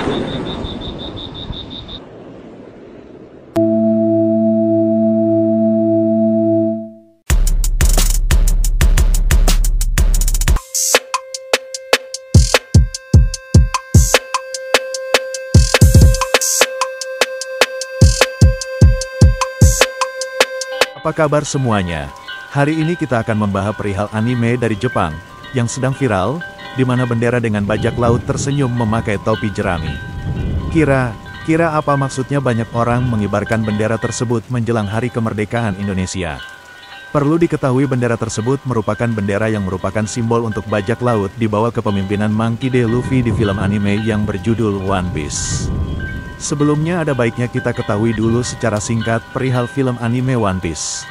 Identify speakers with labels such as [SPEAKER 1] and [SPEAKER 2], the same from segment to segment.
[SPEAKER 1] Apa kabar semuanya? Hari ini kita akan membahas perihal anime dari Jepang, yang sedang viral, di mana bendera dengan bajak laut tersenyum memakai topi jerami. Kira apa maksudnya banyak orang mengibarkan bendera tersebut menjelang hari kemerdekaan Indonesia? Perlu diketahui bendera tersebut merupakan bendera yang merupakan simbol untuk bajak laut di bawah kepemimpinan Monkey D. Luffy di film anime yang berjudul One Piece. Sebelumnya ada baiknya kita ketahui dulu secara singkat perihal film anime One Piece.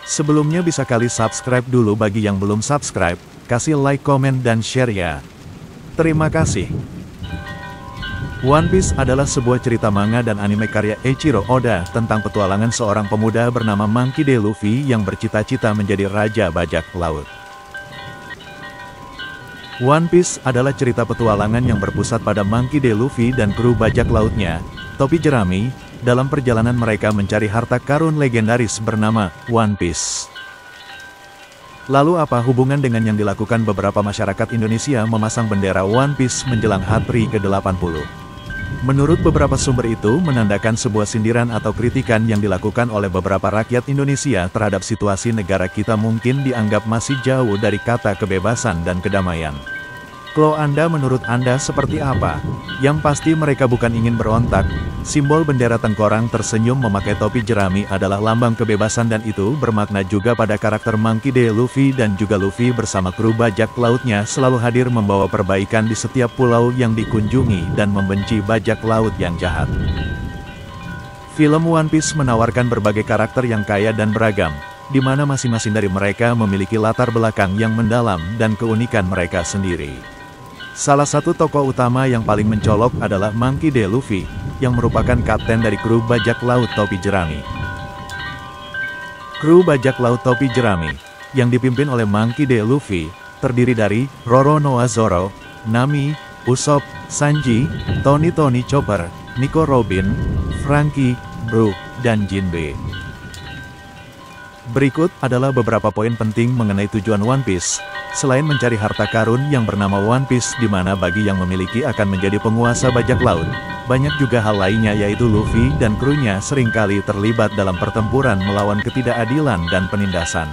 [SPEAKER 1] Sebelumnya bisa kali subscribe dulu bagi yang belum subscribe, kasih like, komen, dan share ya. Terima kasih. One Piece adalah sebuah cerita manga dan anime karya Eiichiro Oda tentang petualangan seorang pemuda bernama Monkey D. Luffy yang bercita-cita menjadi raja bajak laut. One Piece adalah cerita petualangan yang berpusat pada Monkey D. Luffy dan kru bajak lautnya, topi jerami, dalam perjalanan mereka mencari harta karun legendaris bernama One Piece. Lalu apa hubungan dengan yang dilakukan beberapa masyarakat Indonesia memasang bendera One Piece menjelang HTRI ke-80? Menurut beberapa sumber itu menandakan sebuah sindiran atau kritikan yang dilakukan oleh beberapa rakyat Indonesia terhadap situasi negara kita mungkin dianggap masih jauh dari kata kebebasan dan kedamaian. Kalau menurut Anda seperti apa? Yang pasti mereka bukan ingin berontak. Simbol bendera tengkorang tersenyum memakai topi jerami adalah lambang kebebasan dan itu bermakna juga pada karakter Monkey D. Luffy dan juga Luffy bersama kru bajak lautnya selalu hadir membawa perbaikan di setiap pulau yang dikunjungi dan membenci bajak laut yang jahat. Film One Piece menawarkan berbagai karakter yang kaya dan beragam, di mana masing-masing dari mereka memiliki latar belakang yang mendalam dan keunikan mereka sendiri. Salah satu tokoh utama yang paling mencolok adalah Monkey D. Luffy, yang merupakan kapten dari kru bajak laut topi jerami. Kru bajak laut topi jerami, yang dipimpin oleh Monkey D. Luffy, terdiri dari Roronoa Zoro, Nami, Usopp, Sanji, Tony Chopper, Nico Robin, Franky, Brook, dan Jinbe. Berikut adalah beberapa poin penting mengenai tujuan One Piece. Selain mencari harta karun yang bernama One Piece di mana bagi yang memiliki akan menjadi penguasa bajak laut, banyak juga hal lainnya yaitu Luffy dan krunya seringkali terlibat dalam pertempuran melawan ketidakadilan dan penindasan.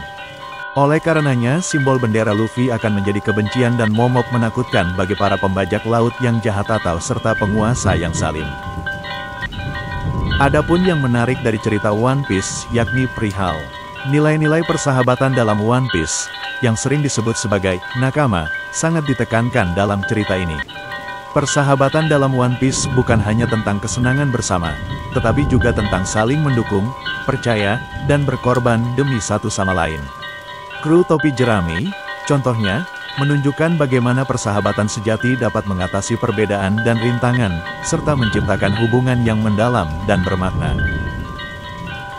[SPEAKER 1] Oleh karenanya, simbol bendera Luffy akan menjadi kebencian dan momok menakutkan bagi para pembajak laut yang jahat atau serta penguasa yang zalim. Adapun yang menarik dari cerita One Piece yakni perihal nilai-nilai persahabatan dalam One Piece, yang sering disebut sebagai nakama, sangat ditekankan dalam cerita ini. Persahabatan dalam One Piece bukan hanya tentang kesenangan bersama, tetapi juga tentang saling mendukung, percaya, dan berkorban demi satu sama lain. Kru topi jerami, contohnya, menunjukkan bagaimana persahabatan sejati dapat mengatasi perbedaan dan rintangan, serta menciptakan hubungan yang mendalam dan bermakna.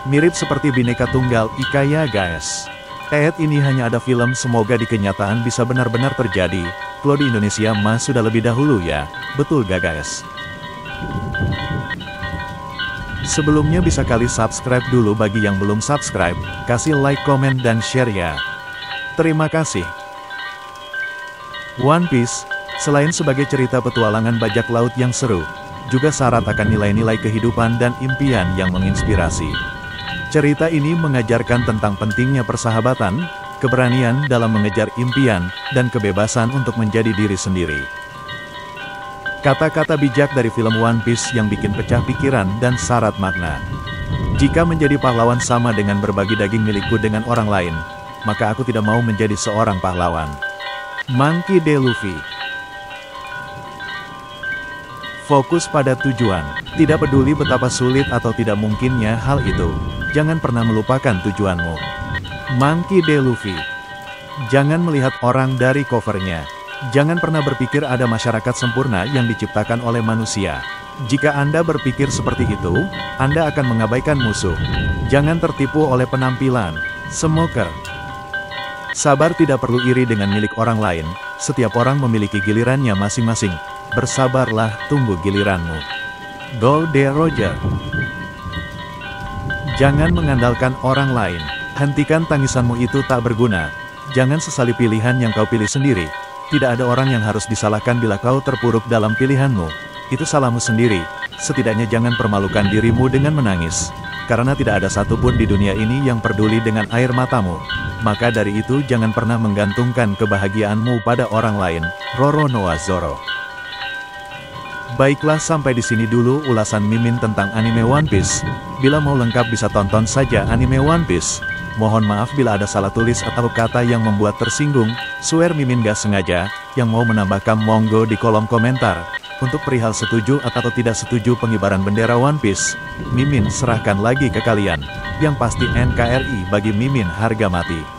[SPEAKER 1] Mirip seperti Bhinneka Tunggal Ika ya guys. Ini hanya ada film, semoga di kenyataan bisa benar-benar terjadi. Kalau di Indonesia mah sudah lebih dahulu ya, betul gak guys? Sebelumnya bisa kali subscribe dulu bagi yang belum subscribe, kasih like, komen, dan share ya. Terima kasih. One Piece, selain sebagai cerita petualangan bajak laut yang seru, juga syarat akan nilai-nilai kehidupan dan impian yang menginspirasi. Cerita ini mengajarkan tentang pentingnya persahabatan, keberanian dalam mengejar impian, dan kebebasan untuk menjadi diri sendiri. Kata-kata bijak dari film One Piece yang bikin pecah pikiran dan syarat makna. Jika menjadi pahlawan sama dengan berbagi daging milikku dengan orang lain, maka aku tidak mau menjadi seorang pahlawan. Monkey D. Luffy. Fokus pada tujuan. Tidak peduli betapa sulit atau tidak mungkinnya hal itu, jangan pernah melupakan tujuanmu. Monkey D. Luffy. Jangan melihat orang dari covernya. Jangan pernah berpikir ada masyarakat sempurna yang diciptakan oleh manusia. Jika Anda berpikir seperti itu, Anda akan mengabaikan musuh. Jangan tertipu oleh penampilan. Smoker. Sabar, tidak perlu iri dengan milik orang lain. Setiap orang memiliki gilirannya masing-masing. Bersabarlah, tunggu giliranmu. Gold Roger. Jangan mengandalkan orang lain. Hentikan tangisanmu, itu tak berguna. Jangan sesali pilihan yang kau pilih sendiri. Tidak ada orang yang harus disalahkan bila kau terpuruk dalam pilihanmu. Itu salahmu sendiri. Setidaknya jangan permalukan dirimu dengan menangis. Karena tidak ada satupun di dunia ini yang peduli dengan air matamu. Maka dari itu jangan pernah menggantungkan kebahagiaanmu pada orang lain. Roronoa Zoro. Baiklah, sampai di sini dulu ulasan Mimin tentang anime One Piece. Bila mau lengkap bisa tonton saja anime One Piece. Mohon maaf bila ada salah tulis atau kata yang membuat tersinggung. Swear Mimin gak sengaja. Yang mau menambahkan monggo di kolom komentar. Untuk perihal setuju atau tidak setuju pengibaran bendera One Piece, Mimin serahkan lagi ke kalian. Yang pasti NKRI bagi Mimin harga mati.